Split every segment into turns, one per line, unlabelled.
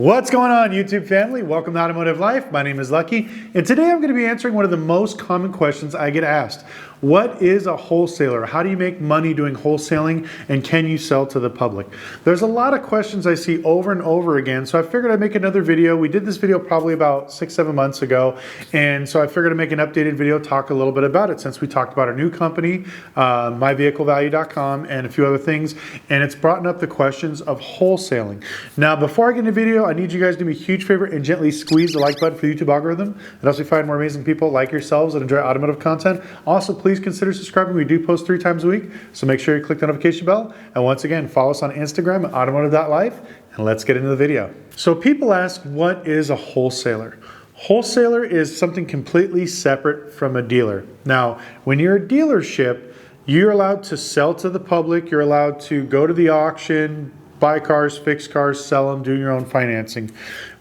What's going on, YouTube family? Welcome to Automotive Life. My name is Lucky, and today I'm going to be answering one of the most common questions I get asked. What is a wholesaler? How do you make money doing wholesaling, and can you sell to the public? There's a lot of questions I see over and over again, so I figured I'd make another video. We did this video probably about 6-7 months ago, and so I figured I'd make an updated video, talk a little bit about it, since we talked about our new company, myvehiclevalue.com, and a few other things, and it's brought up the questions of wholesaling. Now, before I get into the video, I need you guys to do me a huge favor and gently squeeze the like button for the YouTube algorithm. It helps me find more amazing people like yourselves that enjoy automotive content. Also, please consider subscribing. We do post 3 times a week, so make sure you click the notification bell. And once again, follow us on Instagram at automotive.life, and let's get into the video. So people ask, what is a wholesaler? Wholesaler is something completely separate from a dealer. Now, when you're a dealership, you're allowed to sell to the public. You're allowed to go to the auction, buy cars, fix cars, sell them, do your own financing.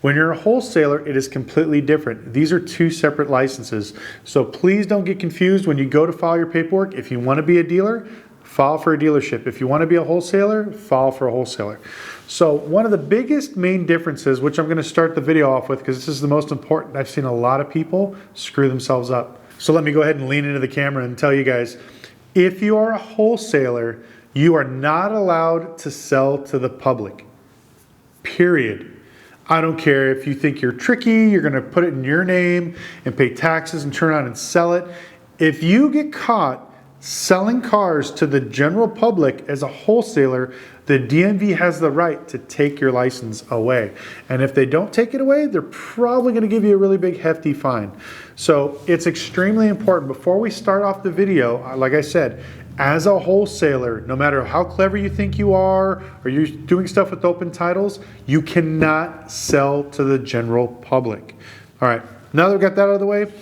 When you're a wholesaler, it is completely different. These are 2 separate licenses. So please don't get confused when you go to file your paperwork. If you want to be a dealer, file for a dealership. If you want to be a wholesaler, file for a wholesaler. So one of the biggest main differences, which I'm going to start the video off with because this is the most important, I've seen a lot of people screw themselves up. So let me go ahead and lean into the camera and tell you guys, if you are a wholesaler, you are not allowed to sell to the public, period. I don't care if you think you're tricky, you're gonna put it in your name and pay taxes and turn around and sell it. If you get caught selling cars to the general public as a wholesaler, the DMV has the right to take your license away. And if they don't take it away, they're probably gonna give you a really big hefty fine. So it's extremely important. Before we start off the video, like I said, as a wholesaler, no matter how clever you think you are, or you're doing stuff with open titles, you cannot sell to the general public. All right, now that we've got that out of the way,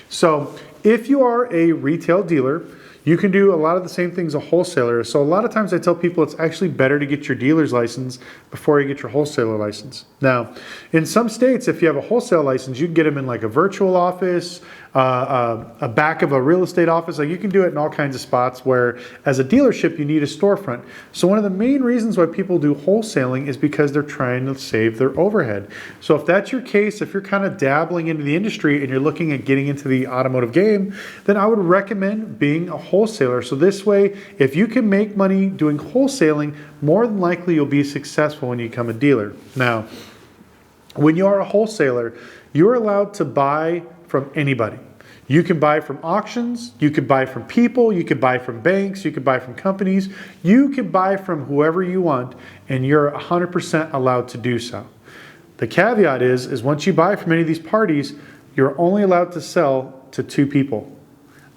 so if you are a retail dealer, you can do a lot of the same things a wholesaler. So a lot of times I tell people it's actually better to get your dealer's license before you get your wholesaler license. Now, in some states, if you have a wholesale license, you can get them in like a virtual office, a back of a real estate office. Like you can do it in all kinds of spots where as a dealership, you need a storefront. So one of the main reasons why people do wholesaling is because they're trying to save their overhead. So if that's your case, if you're kind of dabbling into the industry and you're looking at getting into the automotive game, then I would recommend being a wholesaler. So this way, if you can make money doing wholesaling, more than likely you'll be successful when you become a dealer. Now, when you are a wholesaler, you're allowed to buy from anybody. You can buy from auctions, you can buy from people, you can buy from banks, you can buy from companies, you can buy from whoever you want, and you're 100% allowed to do so. The caveat is once you buy from any of these parties, you're only allowed to sell to 2 people.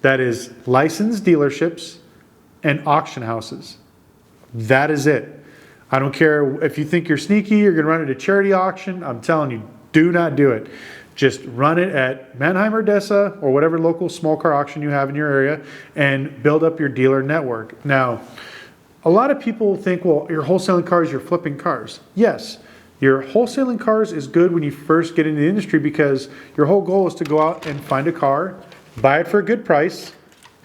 That is licensed dealerships and auction houses. That is it. I don't care if you think you're sneaky, you're gonna run it at a charity auction, I'm telling you, do not do it. Just run it at Mannheim or Adesa or whatever local small car auction you have in your area and build up your dealer network. Now, a lot of people think, well, you're wholesaling cars, you're flipping cars. Yes, your wholesaling cars is good when you first get into the industry because your whole goal is to go out and find a car, buy it for a good price,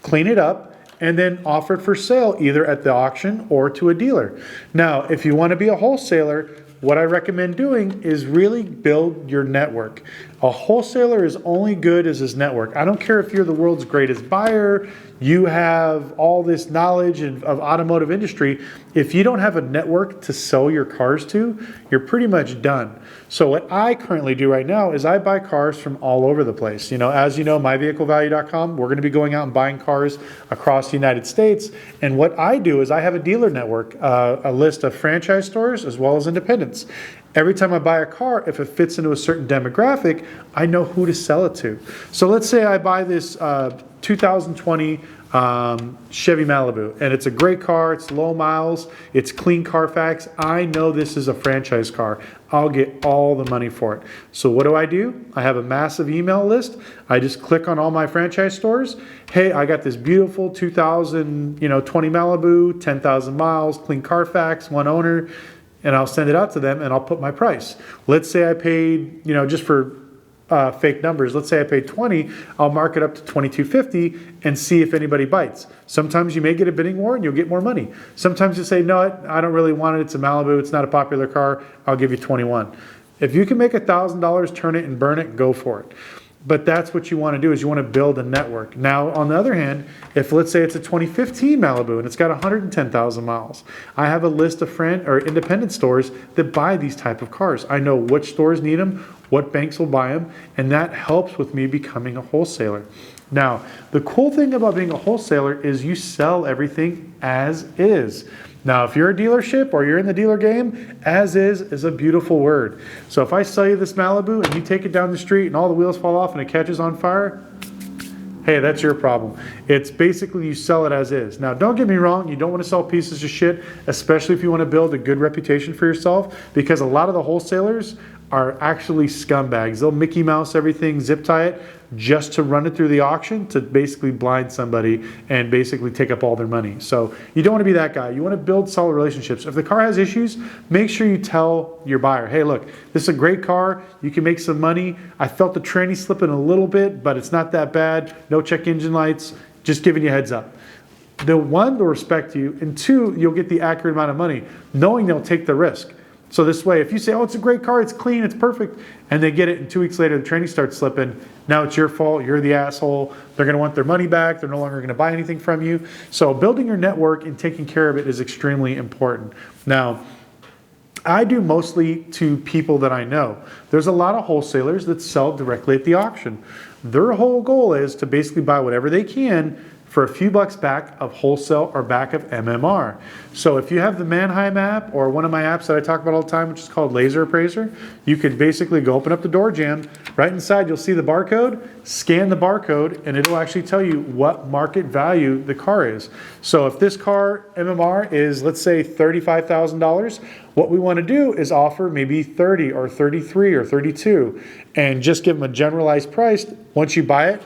clean it up, and then offer it for sale either at the auction or to a dealer. Now, if you want to be a wholesaler, what I recommend doing is really build your network. A wholesaler is only good as his network. I don't care if you're the world's greatest buyer, you have all this knowledge of automotive industry. If you don't have a network to sell your cars to, you're pretty much done. So what I currently do right now is I buy cars from all over the place. You know, as you know, myvehiclevalue.com, we're going to be going out and buying cars across the United States. And what I do is I have a dealer network, a list of franchise stores as well as independents. Every time I buy a car, if it fits into a certain demographic, I know who to sell it to. So let's say I buy this 2020 Chevy Malibu, and it's a great car, it's low miles, it's clean Carfax. I know this is a franchise car. I'll get all the money for it. So what do? I have a massive email list. I just click on all my franchise stores. Hey, I got this beautiful 2020 Malibu, 10,000 miles, clean Carfax, 1 owner. And I'll send it out to them and I'll put my price. Let's say I paid, just for fake numbers, let's say I paid 20, I'll mark it up to $22.50 and see if anybody bites. Sometimes you may get a bidding war and you'll get more money. Sometimes you say, no, I don't really want it. It's a Malibu. It's not a popular car. I'll give you 21. If you can make $1,000, turn it and burn it, go for it. But that's what you want to do, is you want to build a network. Now, on the other hand, if let's say it's a 2015 Malibu and it's got 110,000 miles, I have a list of independent stores that buy these type of cars. I know which stores need them, what banks will buy them, and that helps with me becoming a wholesaler. Now, the cool thing about being a wholesaler is you sell everything as is. Now, if you're a dealership or you're in the dealer game, as is a beautiful word. So if I sell you this Malibu and you take it down the street and all the wheels fall off and it catches on fire, hey, that's your problem. It's basically you sell it as is. Now, don't get me wrong, you don't want to sell pieces of shit, especially if you want to build a good reputation for yourself, because a lot of the wholesalers are actually scumbags. They'll Mickey Mouse everything, zip tie it, just to run it through the auction to basically blind somebody and basically take up all their money. So you don't want to be that guy. You want to build solid relationships. If the car has issues, make sure you tell your buyer, hey, look, this is a great car. You can make some money. I felt the tranny slipping a little bit, but it's not that bad. No check engine lights. Just giving you a heads up. They'll, one, they'll respect you, and two, you'll get the accurate amount of money, knowing they'll take the risk. So this way, if you say, oh, it's a great car, it's clean, it's perfect, and they get it, and 2 weeks later the tranny starts slipping, now it's your fault, you're the asshole, they're gonna want their money back, they're no longer gonna buy anything from you. So building your network and taking care of it is extremely important. Now, I do mostly to people that I know. There's a lot of wholesalers that sell directly at the auction. Their whole goal is to basically buy whatever they can for a few bucks back of wholesale or back of MMR. So if you have the Manheim app or one of my apps that I talk about all the time, which is called Laser Appraiser, you can basically go open up the door jamb. Right inside, you'll see the barcode, scan the barcode, and it'll actually tell you what market value the car is. So if this car, MMR, is, let's say, $35,000, what we want to do is offer maybe 30 or 33 or 32 and just give them a generalized price. Once you buy it,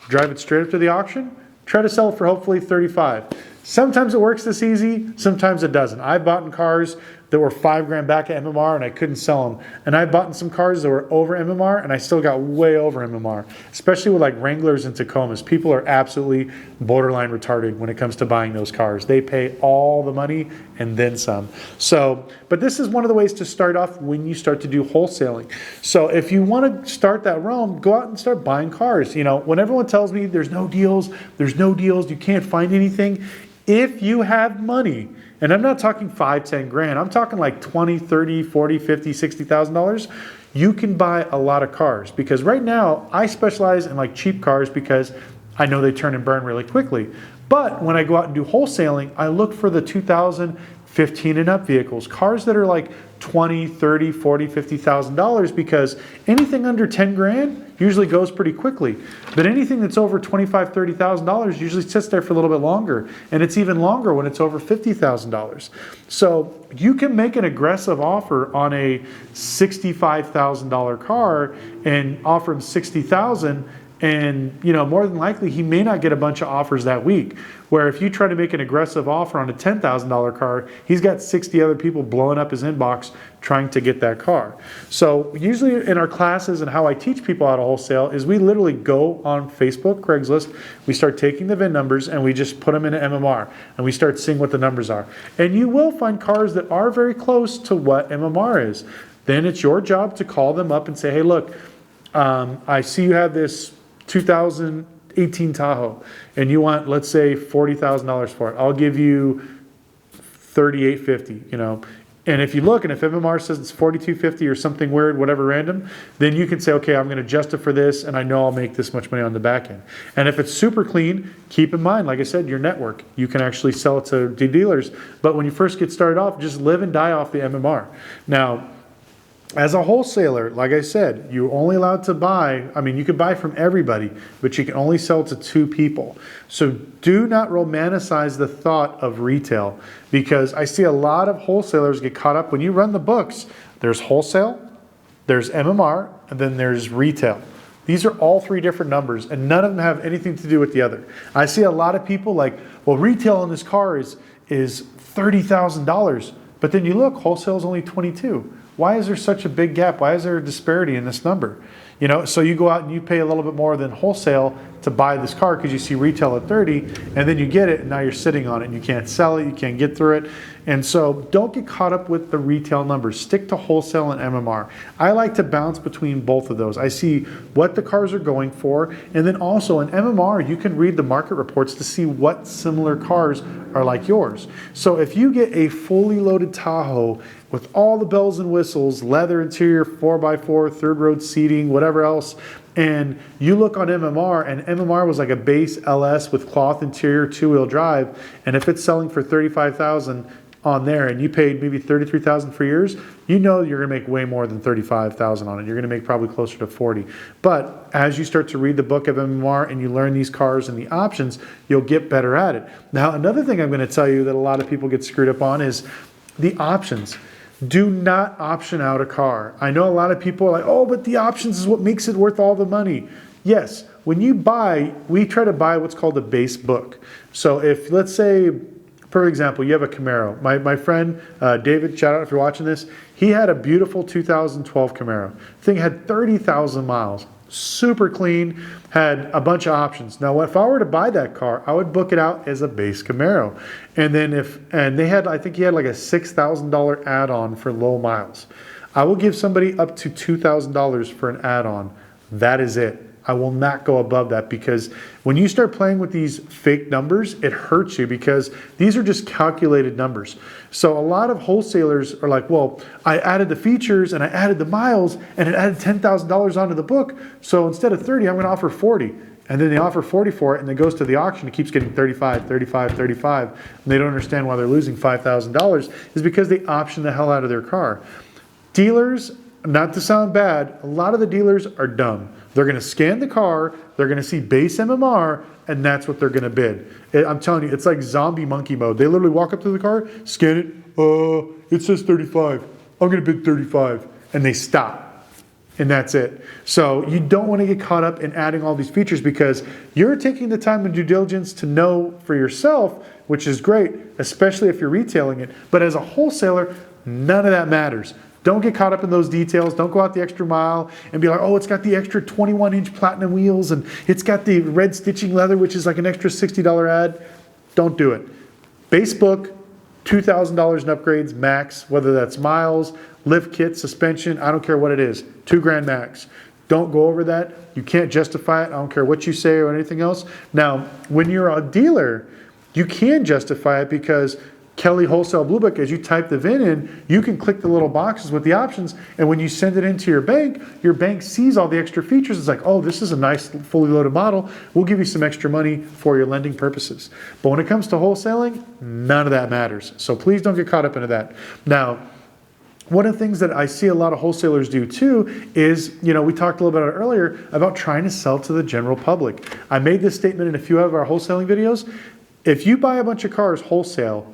drive it straight up to the auction, try to sell it for hopefully 35. Sometimes it works this easy, sometimes it doesn't. I've bought in cars that were $5,000 back at MMR and I couldn't sell them. And I've bought in some cars that were over MMR and I still got way over MMR, especially with like Wranglers and Tacomas. People are absolutely borderline retarded when it comes to buying those cars. They pay all the money and then some. So, but this is one of the ways to start off when you start to do wholesaling. So if you want to start that realm, go out and start buying cars. You know, when everyone tells me there's no deals, you can't find anything, if you have money, and I'm not talking 5, 10 grand, I'm talking like 20, 30, 40, 50, $60,000, you can buy a lot of cars. Because right now I specialize in like cheap cars because I know they turn and burn really quickly. But when I go out and do wholesaling, I look for the 2015 and up vehicles, cars that are like 20, 30, 40, $50,000, because anything under 10 grand usually goes pretty quickly. But anything that's over $25,000, $30,000 usually sits there for a little bit longer. And it's even longer when it's over $50,000. So you can make an aggressive offer on a $65,000 car and offer him $60,000. And, you know, more than likely, he may not get a bunch of offers that week. Where if you try to make an aggressive offer on a $10,000 car, he's got 60 other people blowing up his inbox trying to get that car. So usually in our classes and how I teach people how to wholesale is we literally go on Facebook, Craigslist, we start taking the VIN numbers and we just put them in an MMR and we start seeing what the numbers are. And you will find cars that are very close to what MMR is. Then it's your job to call them up and say, hey, look, I see you have this 2018 Tahoe and you want, let's say, $40,000 for it. I'll give you $38.50, you know. And if you look and if MMR says it's $42.50 or something weird, whatever random, then you can say, okay, I'm going to adjust it for this and I know I'll make this much money on the back end. And if it's super clean, keep in mind, like I said, your network. You can actually sell it to dealers. But when you first get started off, just live and die off the MMR. Now, as a wholesaler, like I said, you're only allowed to buy, I mean, you can buy from everybody, but you can only sell to 2 people. So do not romanticize the thought of retail, because I see a lot of wholesalers get caught up. When you run the books, there's wholesale, there's MMR, and then there's retail. These are all 3 different numbers, and none of them have anything to do with the other. I see a lot of people like, well, retail on this car is $30,000, but then you look, wholesale is only 22. Why is there such a big gap? Why is there a disparity in this number? So you go out and you pay a little bit more than wholesale to buy this car because you see retail at 30, and then you get it and now you're sitting on it and you can't sell it, you can't get through it. And so don't get caught up with the retail numbers. Stick to wholesale and MMR. I like to bounce between both of those. I see what the cars are going for, and then also in MMR, you can read the market reports to see what similar cars are like yours. So if you get a fully loaded Tahoe with all the bells and whistles, leather interior, 4x4, third row seating, whatever else, and you look on MMR, and MMR was like a base LS with cloth interior, two-wheel drive, and if it's selling for $35,000 on there and you paid maybe $33,000 for yours, you're gonna make way more than $35,000 on it. You're gonna make probably closer to 40. But as you start to read the book of MMR and you learn these cars and the options, you'll get better at it. Now, another thing I'm gonna tell you that a lot of people get screwed up on is the options. Do not option out a car. I know a lot of people are like, oh, but the options is what makes it worth all the money. Yes, when you buy, we try to buy what's called a base book. So if, let's say, for example, you have a Camaro. My friend, David, shout out if you're watching this, he had a beautiful 2012 Camaro. The thing had 30,000 miles, super clean, had a bunch of options. Now, if I were to buy that car, I would book it out as a base Camaro. And then I think he had like a $6,000 add-on for low miles. I will give somebody up to $2,000 for an add-on. That is it. I will not go above that, because when you start playing with these fake numbers, it hurts you, because these are just calculated numbers. So a lot of wholesalers are like, well, I added the features and I added the miles and it added $10,000 onto the book. So instead of 30, I'm going to offer 40. And then they offer 40 for it, and it goes to the auction. It keeps getting 35, 35, 35. And they don't understand why they're losing $5,000 is because they option the hell out of their car. Dealers, not to sound bad, a lot of the dealers are dumb. They're going to scan the car, they're going to see base MMR, and that's what they're going to bid. I'm telling you, it's like zombie monkey mode. They literally walk up to the car, scan it, it says 35. I'm going to bid 35. And they stop. And that's it. So you don't want to get caught up in adding all these features, because you're taking the time and due diligence to know for yourself, which is great, especially if you're retailing it. But as a wholesaler, none of that matters. Don't get caught up in those details. Don't go out the extra mile and be like, oh, it's got the extra 21-inch platinum wheels and it's got the red stitching leather, which is like an extra $60 ad. Don't do it. Base book, $2,000 in upgrades max, whether that's miles, lift kit, suspension, I don't care what it is, $2,000 max. Don't go over that. You can't justify it. I don't care what you say or anything else. Now, when you're a dealer, you can justify it, because Kelly Wholesale Blue Book, as you type the VIN in, you can click the little boxes with the options, and when you send it into your bank sees all the extra features. It's like, oh, this is a nice fully loaded model. We'll give you some extra money for your lending purposes. But when it comes to wholesaling, none of that matters. So please don't get caught up into that. Now, one of the things that I see a lot of wholesalers do too is, we talked a little bit about it earlier about trying to sell to the general public. I made this statement in a few of our wholesaling videos. If you buy a bunch of cars wholesale,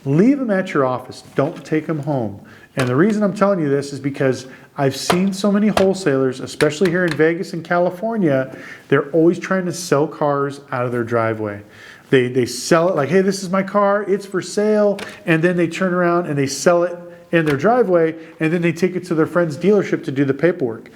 leave them at your office. Don't take them home. And the reason I'm telling you this is because I've seen so many wholesalers, especially here in Vegas and California, they're always trying to sell cars out of their driveway. They sell it like, hey, this is my car, it's for sale, and then they turn around and they sell it in their driveway, and then they take it to their friend's dealership to do the paperwork.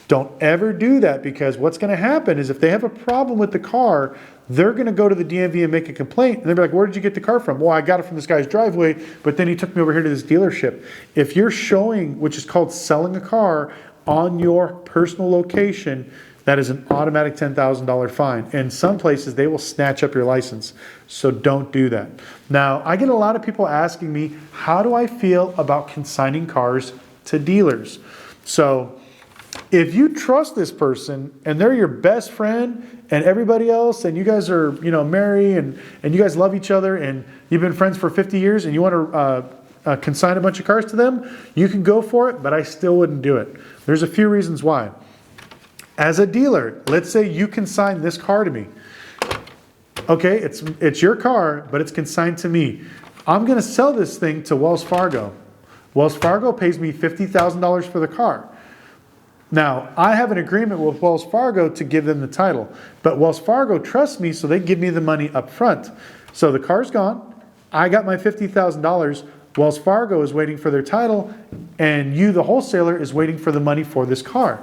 Don't ever do that, because what's going to happen is if they have a problem with the car, they're going to go to the DMV and make a complaint. And they'll be like, where did you get the car from? Well, I got it from this guy's driveway, but then he took me over here to this dealership. If you're showing, which is called selling a car, on your personal location, that is an automatic $10,000 fine. In some places, they will snatch up your license. So don't do that. Now, I get a lot of people asking me, how do I feel about consigning cars to dealers? So if you trust this person and they're your best friend and everybody else, and you guys are, married and you guys love each other and you've been friends for 50 years and you want to consign a bunch of cars to them, you can go for it, but I still wouldn't do it. There's a few reasons why. As a dealer, let's say you consign this car to me. Okay, it's your car, but it's consigned to me. I'm going to sell this thing to Wells Fargo. Wells Fargo pays me $50,000 for the car. Now, I have an agreement with Wells Fargo to give them the title, but Wells Fargo trusts me, so they give me the money up front. So the car's gone, I got my $50,000, Wells Fargo is waiting for their title, and you, the wholesaler, is waiting for the money for this car.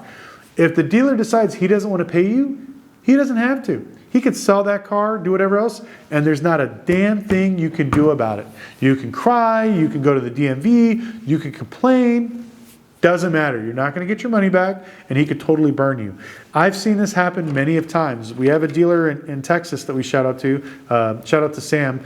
If the dealer decides he doesn't want to pay you, he doesn't have to. He could sell that car, do whatever else, and there's not a damn thing you can do about it. You can cry, you can go to the DMV, you can complain, doesn't matter. You're not going to get your money back, and he could totally burn you. I've seen this happen many of times. We have a dealer in Texas that we shout out to Sam.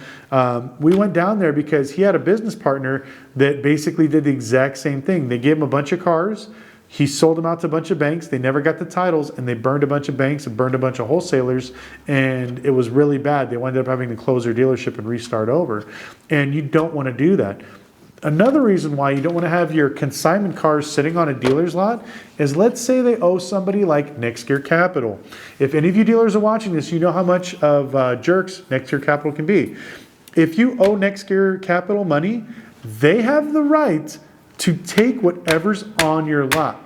We went down there because he had a business partner that basically did the exact same thing. They gave him a bunch of cars. He sold them out to a bunch of banks. They never got the titles, and they burned a bunch of banks and burned a bunch of wholesalers, and it was really bad. They wound up having to close their dealership and restart over, and you don't want to do that. Another reason why you don't want to have your consignment cars sitting on a dealer's lot is, let's say they owe somebody like Next Gear Capital. If any of you dealers are watching this, you know how much of jerks Next Gear Capital can be. If you owe Next Gear Capital money, they have the right to take whatever's on your lot.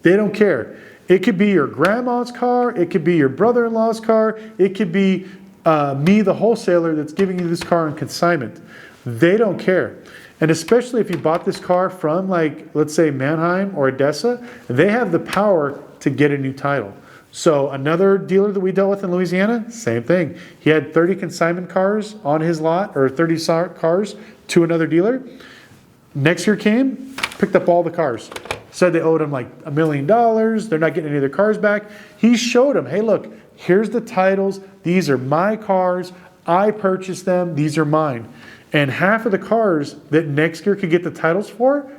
They don't care. It could be your grandma's car, it could be your brother-in-law's car, it could be me, the wholesaler, that's giving you this car on consignment. They don't care. And especially if you bought this car from, like, let's say Mannheim or Adesa, they have the power to get a new title. So another dealer that we dealt with in Louisiana, same thing. He had 30 consignment cars on his lot, or 30 cars to another dealer. Next year came, picked up all the cars. Said they owed him like $1 million. They're not getting any of their cars back. He showed them, hey, look, here's the titles. These are my cars. I purchased them. These are mine. And half of the cars that Next Gear could get the titles for,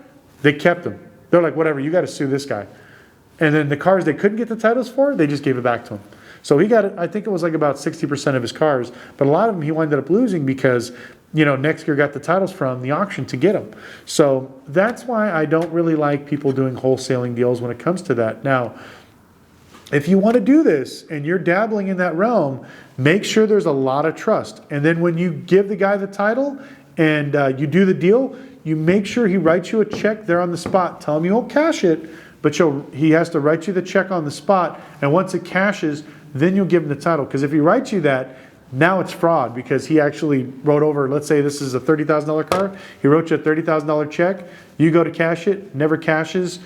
they kept them. They're like, whatever, you got to sue this guy. And then the cars they couldn't get the titles for, they just gave it back to him. So he got, I think it was like about 60% of his cars, but a lot of them he ended up losing because, you know, Next Gear got the titles from the auction to get them. So that's why I don't really like people doing wholesaling deals when it comes to that. Now, if you want to do this and you're dabbling in that realm, make sure there's a lot of trust. And then when you give the guy the title and you do the deal, you make sure he writes you a check there on the spot. Tell him you won't cash it, but he has to write you the check on the spot. And once it cashes, then you'll give him the title. Because if he writes you that, now it's fraud, because he actually wrote over, let's say this is a $30,000 car. He wrote you a $30,000 check. You go to cash it, never cashes,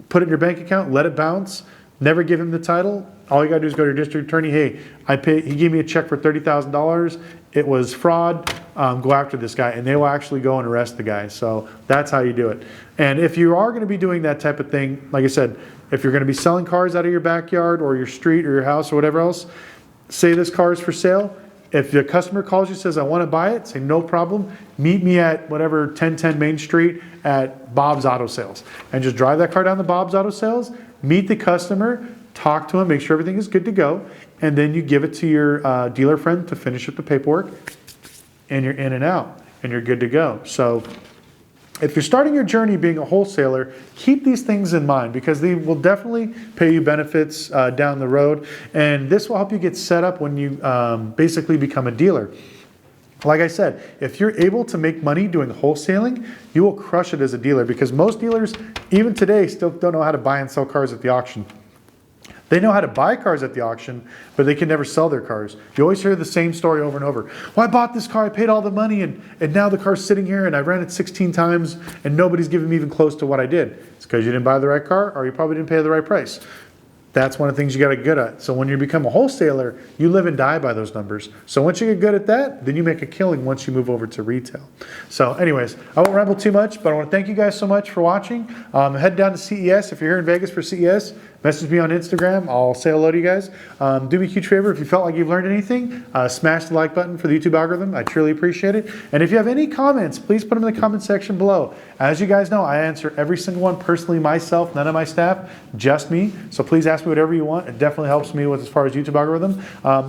put it in your bank account, let it bounce, never give him the title. All you got to do is go to your district attorney. Hey, he gave me a check for $30,000. It was fraud. Go after this guy. And they will actually go and arrest the guy. So that's how you do it. And if you are going to be doing that type of thing, like I said, if you're going to be selling cars out of your backyard or your street or your house or whatever else, say this car is for sale. If the customer calls you, says, I want to buy it, say, no problem. Meet me at whatever 1010 Main Street at Bob's Auto Sales. And just drive that car down to Bob's Auto Sales, meet the customer, talk to him, make sure everything is good to go, and then you give it to your dealer friend to finish up the paperwork, and you're in and out, and you're good to go. So if you're starting your journey being a wholesaler, keep these things in mind, because they will definitely pay you benefits down the road. And this will help you get set up when you basically become a dealer. Like I said, if you're able to make money doing wholesaling, you will crush it as a dealer, because most dealers, even today, still don't know how to buy and sell cars at the auction. They know how to buy cars at the auction, but they can never sell their cars. You always hear the same story over and over. Well, I bought this car, I paid all the money, and now the car's sitting here, and I ran it 16 times, and nobody's giving me even close to what I did. It's because you didn't buy the right car, or you probably didn't pay the right price. That's one of the things you got to get good at. So when you become a wholesaler, you live and die by those numbers. So once you get good at that, then you make a killing once you move over to retail. So anyways, I won't ramble too much, but I want to thank you guys so much for watching. Head down to CES. If you're here in Vegas for CES, message me on Instagram. I'll say hello to you guys. Do me a huge favor. If you felt like you've learned anything, smash the like button for the YouTube algorithm. I truly appreciate it. And if you have any comments, please put them in the comment section below. As you guys know, I answer every single one personally myself, none of my staff, just me. So please ask me whatever you want. It definitely helps me with as far as YouTube algorithm.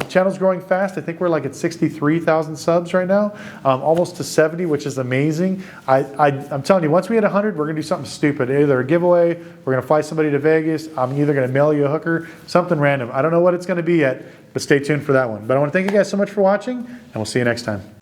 Channel's growing fast. I think we're like at 63,000 subs right now, almost to 70, which is amazing. I'm telling you, once we hit 100, we're gonna do something stupid. Either a giveaway, we're gonna fly somebody to Vegas. I'm either gonna mail you a hooker, something random. I don't know what it's gonna be yet, but stay tuned for that one. But I wanna thank you guys so much for watching, and we'll see you next time.